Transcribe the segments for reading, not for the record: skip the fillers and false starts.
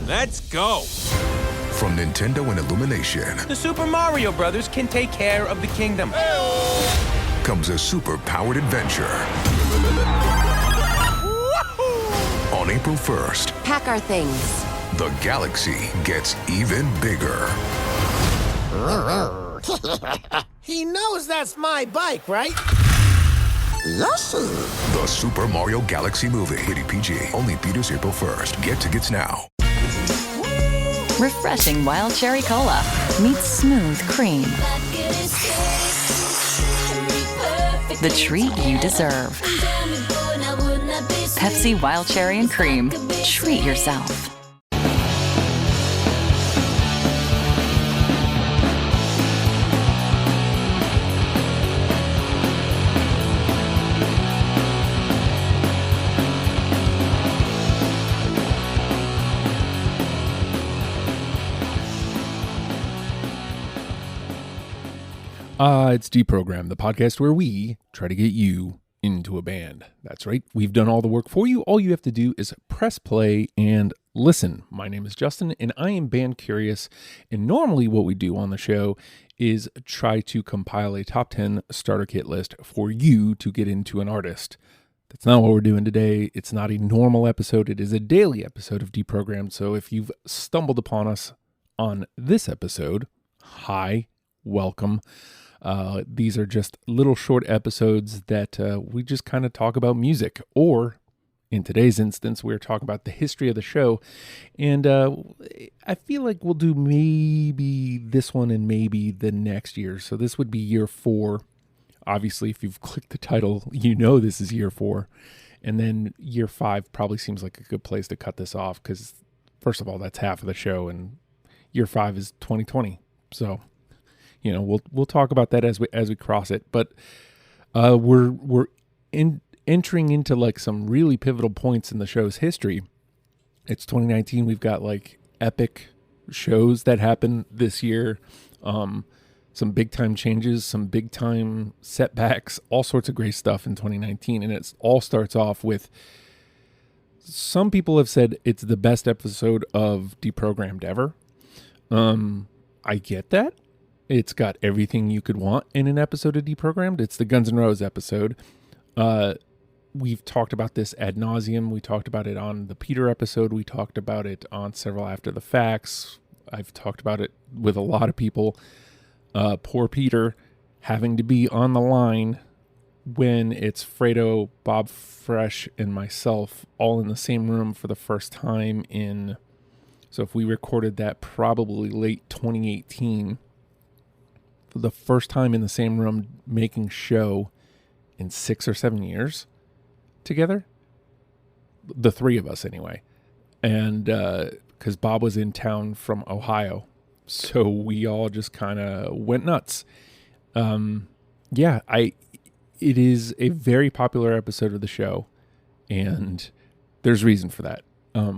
Let's go. From Nintendo and Illumination. The Super Mario Brothers can take care of the kingdom. Comes a super-powered adventure. On April 1st. Pack our things. The galaxy gets even bigger. He knows that's my bike, right? Yes. The Super Mario Galaxy movie. Rated PG. Only theaters April 1st. Get tickets now. Refreshing wild cherry cola meets smooth cream. The treat you deserve. Pepsi Wild Cherry and Cream. Treat yourself. It's Deprogrammed, the podcast where we try to get you into a band. That's right. We've done all the work for you. All you have to do is press play and listen. My name is Justin, and I am band curious. And normally what we do on the show is try to compile a top 10 starter kit list for you to get into an artist. That's not what we're doing today. It's not a normal episode. It is a daily episode of Deprogrammed. So if you've stumbled upon us on this episode, hi, welcome. These are just little short episodes that we just kind of talk about music, or in today's instance, we're talking about the history of the show. And I feel like we'll do maybe this one and maybe the next year. So this would be year 4. Obviously, if you've clicked the title, you know this is year 4. And then year 5 probably seems like a good place to cut this off because, first of all, that's half of the show, and year 5 is 2020. So, you know, we'll talk about that as we cross it. But we're entering into like some really pivotal points in the show's history. It's 2019. We've got like epic shows that happened this year. Some big time changes, some big time setbacks, all sorts of great stuff in 2019. And it all starts off with, some people have said it's the best episode of Deprogrammed ever. I get that. It's got everything you could want in an episode of Deprogrammed. It's the Guns N' Roses episode. We've talked about this ad nauseum. We talked about it on the Peter episode. We talked about it on several After the Facts. I've talked about it with a lot of people. Poor Peter having to be on the line when it's Fredo, Bob Fresh, and myself all in the same room for the first time in... So if we recorded that probably late 2018... the first time in the same room making show in 6 or 7 years together. The three of us anyway. And because Bob was in town from Ohio. So we all just kind of went nuts. It is a very popular episode of the show. And there's reason for that.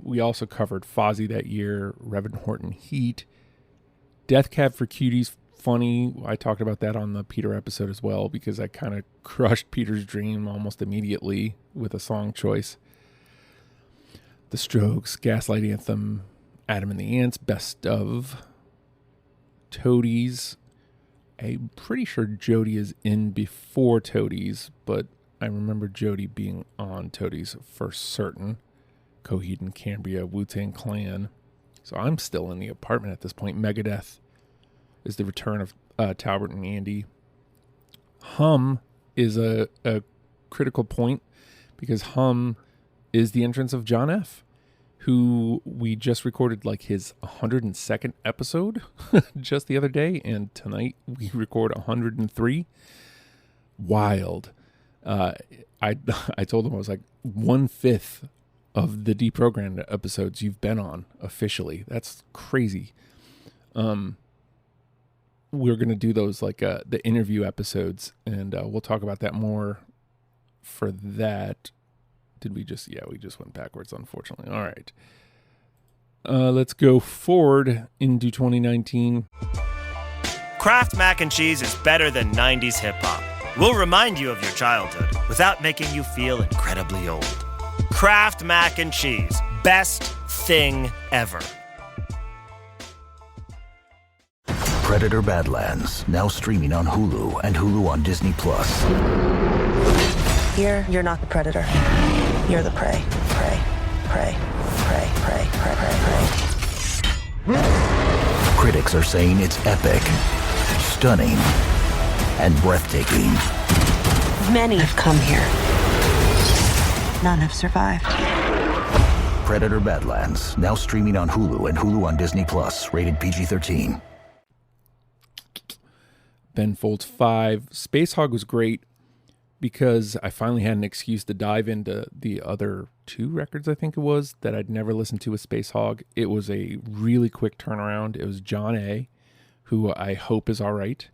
We also covered Fozzy that year, Reverend Horton Heat, Death Cab for Cuties. Funny, I talked about that on the Peter episode as well, because I kind of crushed Peter's dream almost immediately with a song choice. The Strokes, Gaslight Anthem, Adam and the Ants, Best of, Toadies. I'm pretty sure Jody is in before Toadies, but I remember Jody being on Toadies for certain. Coheed and Cambria, Wu-Tang Clan. So I'm still in the apartment at this point. Megadeth is the return of Talbot and Andy. Hum is a critical point because Hum is the entrance of John F., who we just recorded like his 102nd episode just the other day, and tonight we record 103. Wild. I told him, I was like, 1/5 of the Deprogrammed episodes you've been on officially. That's crazy. We're going to do those like the interview episodes, and we'll talk about that more for that. We just went backwards, unfortunately. All right. Let's go forward into 2019. Kraft Mac and Cheese is better than 90s hip-hop. We'll remind you of your childhood without making you feel incredibly old. Kraft Mac and Cheese. Best, thing ever. Predator Badlands, now streaming on Hulu and Hulu on Disney+. Here, you're not the predator. You're the prey. Prey. Prey. Prey. Prey. Prey. Prey. Prey. Critics are saying it's epic, stunning, and breathtaking. Many have come here. None have survived. Predator Badlands, now streaming on Hulu and Hulu on Disney+, rated PG-13. Ben Folds 5. Space Hog was great because I finally had an excuse to dive into the other 2 records, I think it was, that I'd never listened to with Space Hog. It was a really quick turnaround. It was John A., who I hope is all right.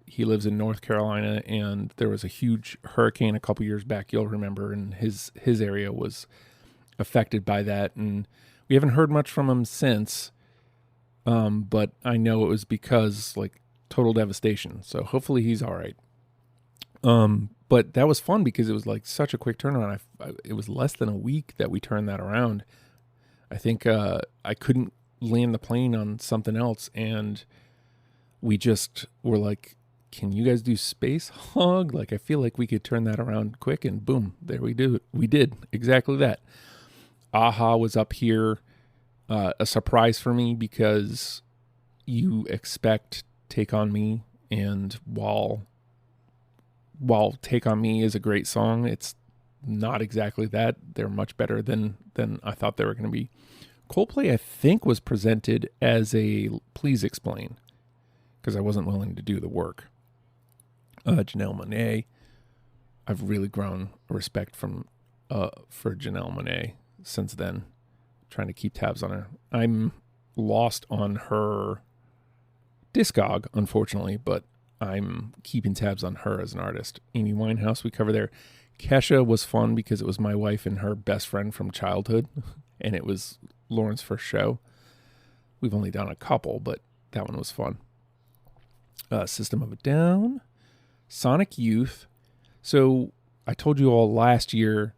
He lives in North Carolina, and there was a huge hurricane a couple years back, you'll remember, and his area was affected by that. And we haven't heard much from him since, but I know it was because, like, total devastation. So hopefully he's all right. But that was fun because it was like such a quick turnaround. It was less than a week that we turned that around. I think I couldn't land the plane on something else, and we just were like, can you guys do Space Hog? Like, I feel like we could turn that around quick, and boom, there we do. We did exactly that. Aha was up here, a surprise for me because you expect Take On Me, and while Take On Me is a great song, it's not exactly that. They're much better than I thought they were going to be. Coldplay, I think, was presented as a Please Explain, because I wasn't willing to do the work. Janelle Monáe, I've really grown respect for Janelle Monáe since then, trying to keep tabs on her. I'm lost on her Discog, unfortunately, but I'm keeping tabs on her as an artist. Amy Winehouse, we cover there. Kesha was fun because it was my wife and her best friend from childhood, and it was Lauren's first show. We've only done a couple, but that one was fun. System of a Down. Sonic Youth. So I told you all last year,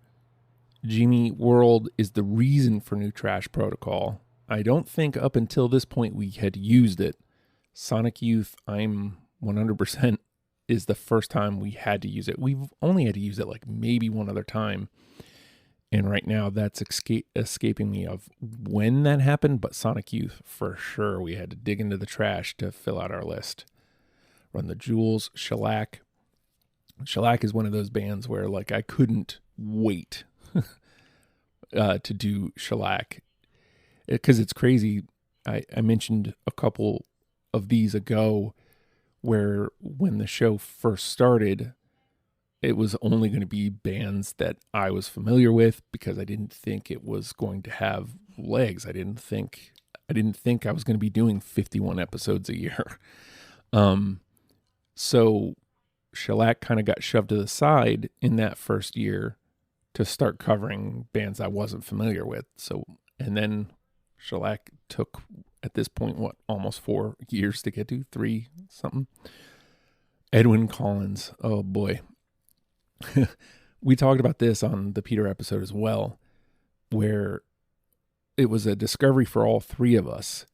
Jimmy World is the reason for New Trash Protocol. I don't think up until this point we had used it. Sonic Youth, I'm 100% is the first time we had to use it. We've only had to use it like maybe one other time. And right now that's escaping me of when that happened. But Sonic Youth, for sure, we had to dig into the trash to fill out our list. Run the Jewels, Shellac. Shellac is one of those bands where like I couldn't wait to do Shellac. Because it's crazy. I mentioned a couple of these ago where when the show first started, it was only going to be bands that I was familiar with because I didn't think it was going to have legs. I didn't think I was going to be doing 51 episodes a year. So Shellac kind of got shoved to the side in that first year to start covering bands I wasn't familiar with. So, and then Shellac took, at this point, almost 4 years to get to, 3 something. Edwyn Collins, oh boy. We talked about this on the Peter episode as well, where it was a discovery for all 3 of us.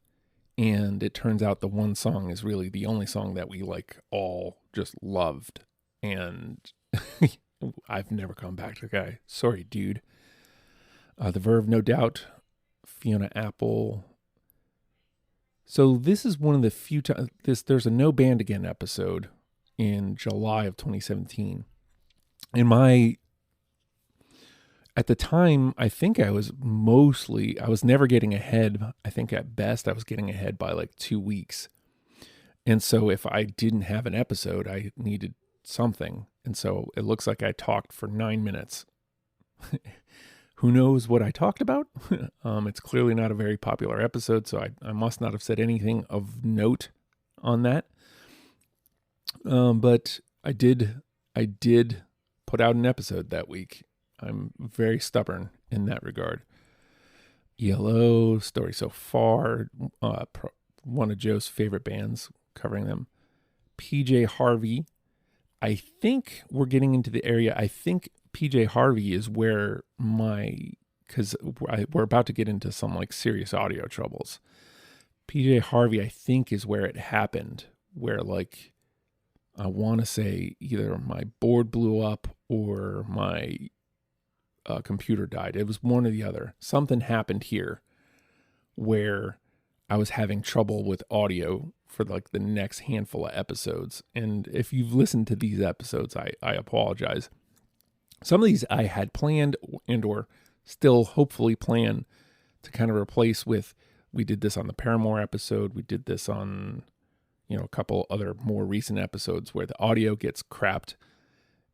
And it turns out the one song is really the only song that we like all just loved. And I've never come back to the guy. Sorry, dude. The Verve, no doubt. Fiona Apple. So this is one of the few times there's a No Band Again episode in July of 2017. At the time, I think I was never getting ahead. I think at best I was getting ahead by like 2 weeks. And so if I didn't have an episode, I needed something. And so it looks like I talked for 9 minutes. Who knows what I talked about? It's clearly not a very popular episode, so I must not have said anything of note on that. But I did put out an episode that week. I'm very stubborn in that regard. ELO, Story So Far, one of Joe's favorite bands, covering them. PJ Harvey. I think we're getting into the area. I think PJ Harvey is where my because we're about to get into some like serious audio troubles. PJ Harvey, I think, is where it happened, where like I want to say either my board blew up or my computer died. It was one or the other. Something happened here where I was having trouble with audio for like the next handful of episodes. And if you've listened to these episodes, I apologize. Some of these I had planned and or still hopefully plan to kind of replace with, we did this on the Paramore episode. We did this on, a couple other more recent episodes where the audio gets crapped.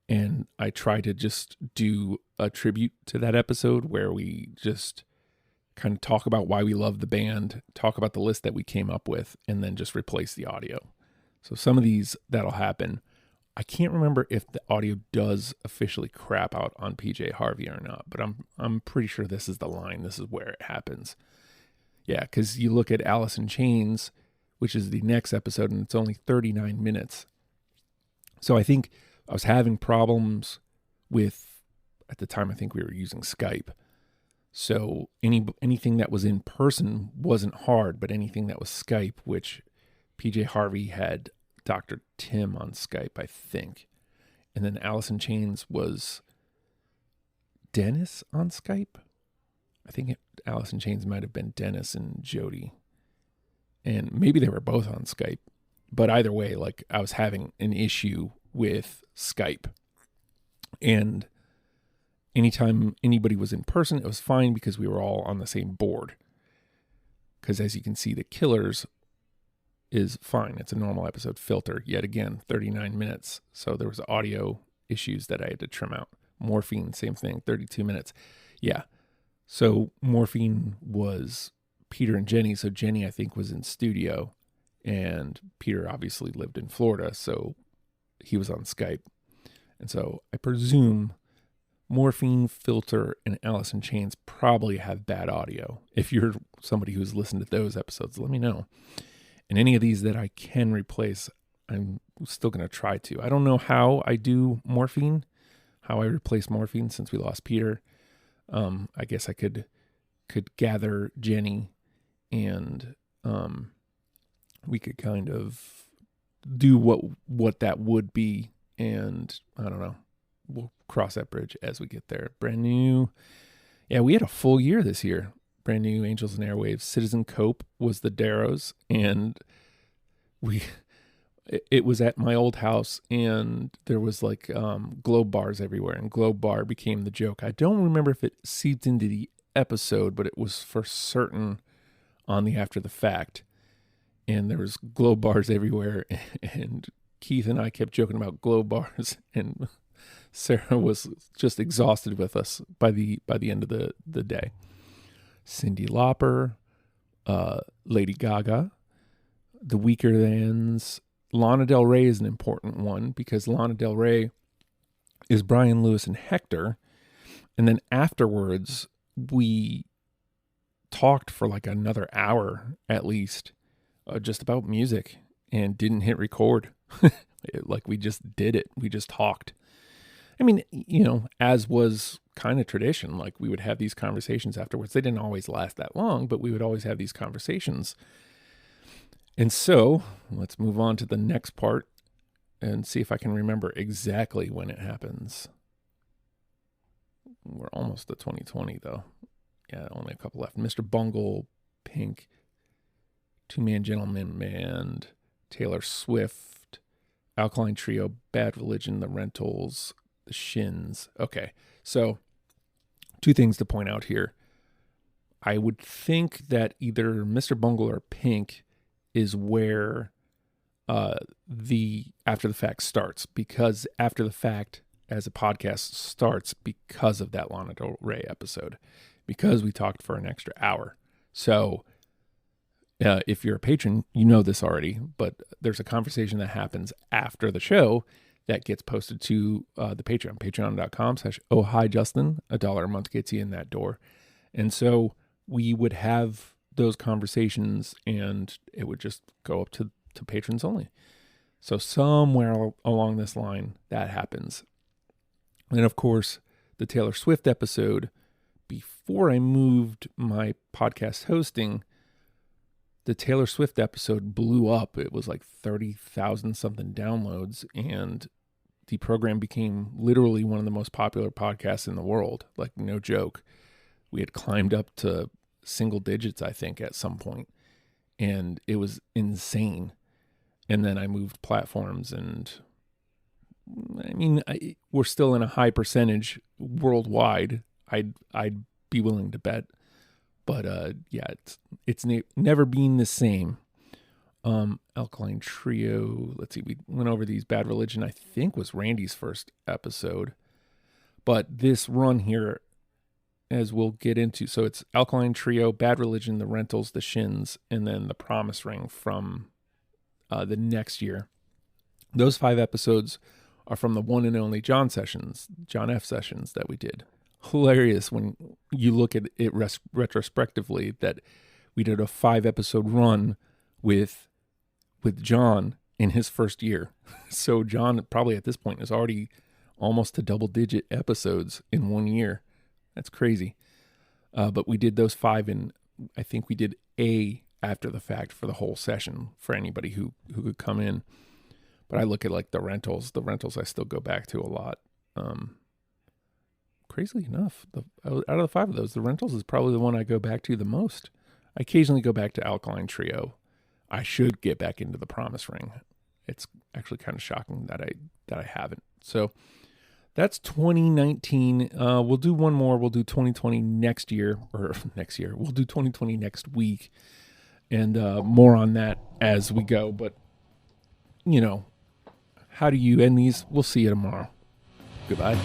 And I try to just do a tribute to that episode where we just kind of talk about why we love the band, talk about the list that we came up with, and then just replace the audio. So some of these, that'll happen. I can't remember if the audio does officially crap out on PJ Harvey or not, but I'm pretty sure this is the line. This is where it happens. Yeah, because you look at Alice in Chains, which is the next episode, and it's only 39 minutes. So I think I was having problems with, at the time, I think we were using Skype. So anything that was in person wasn't hard, but anything that was Skype, which PJ Harvey had Dr. Tim on Skype, I think. And then Alice in Chains was Dennis on Skype. I think Alice in Chains might have been Dennis and Jody. And maybe they were both on Skype. But either way, like I was having an issue with Skype. And anytime anybody was in person, it was fine because we were all on the same board. Because as you can see, The Killers is fine. It's a normal episode filter. Yet again, 39 minutes. So there was audio issues that I had to trim out. Morphine, same thing, 32 minutes. Yeah. So Morphine was Peter and Jenny. So Jenny, I think, was in studio. And Peter obviously lived in Florida. So he was on Skype. And so I presume Morphine, Filter, and Alice in Chains probably have bad audio. If you're somebody who's listened to those episodes, let me know. And any of these that I can replace, I'm still going to try to. I don't know how I do Morphine, how I replace Morphine since we lost Peter. I guess I could gather Jenny and we could kind of do what that would be. And I don't know. We'll cross that bridge as we get there. Brand new. Yeah, we had a full year this year. Brand new Angels and Airwaves. Citizen Cope was the Darrows, and it was at my old house, and there was like Globe bars everywhere, and Globe bar became the joke. I don't remember if it seeped into the episode, but it was for certain on the after the fact. And there was Globe bars everywhere, and Keith and I kept joking about Globe bars, and Sarah was just exhausted with us by the end of the day. Cyndi Lauper, Lady Gaga, The Weaker Thans. Lana Del Rey is an important one because Lana Del Rey is Brian Lewis and Hector. And then afterwards, we talked for like another hour at least just about music and didn't hit record. Like we just did it. We just talked. I mean, as was kind of tradition, like we would have these conversations afterwards. They didn't always last that long, but we would always have these conversations. And so let's move on to the next part and see if I can remember exactly when it happens. We're almost to 2020 though. Yeah, only a couple left. Mr. Bungle, Pink, Two Man Gentleman Band, Taylor Swift, Alkaline Trio, Bad Religion, The Rentals, The Shins. Okay, so two things to point out here. I would think that either Mr. Bungle or Pink is where the After the Fact starts, because After the Fact as a podcast starts because of that Lana Del Rey episode, because we talked for an extra hour. So if you're a patron, you know this already, but there's a conversation that happens after the show that gets posted to the Patreon, patreon.com/ohhijustin. $1 a month gets you in that door. And so we would have those conversations and it would just go up to patrons only. So somewhere along this line, that happens. And of course, the Taylor Swift episode, before I moved my podcast hosting, the Taylor Swift episode blew up. It was like 30,000 something downloads, and Deprogrammed became literally one of the most popular podcasts in the world. Like, no joke. We had climbed up to single digits, I think, at some point, and it was insane. And then I moved platforms, and I mean, we're still in a high percentage worldwide. I'd be willing to bet, but yeah, it's never been the same. Alkaline Trio. Let's see, we went over these. Bad Religion, I think, was Randy's first episode, but this run here, as we'll get into, so it's Alkaline Trio, Bad Religion, The Rentals, The Shins, and then The Promise Ring from the next year. Those 5 episodes are from the one and only John F. sessions that we did. Hilarious when you look at it retrospectively that we did a 5-episode run with John in his first year. So John probably at this point is already almost to double-digit episodes in 1 year. That's crazy. But we did those 5, and I think we did a after the fact for the whole session for anybody who could come in. But I look at like the rentals I still go back to a lot. Crazily enough, out of the 5 of those, the rentals is probably the one I go back to the most. I occasionally go back to Alkaline Trio. I should get back into The Promise Ring. It's actually kind of shocking that I haven't. So that's 2019. We'll do one more. We'll do 2020 next year. We'll do 2020 next week, and more on that as we go. But how do you end these? We'll see you tomorrow. Goodbye.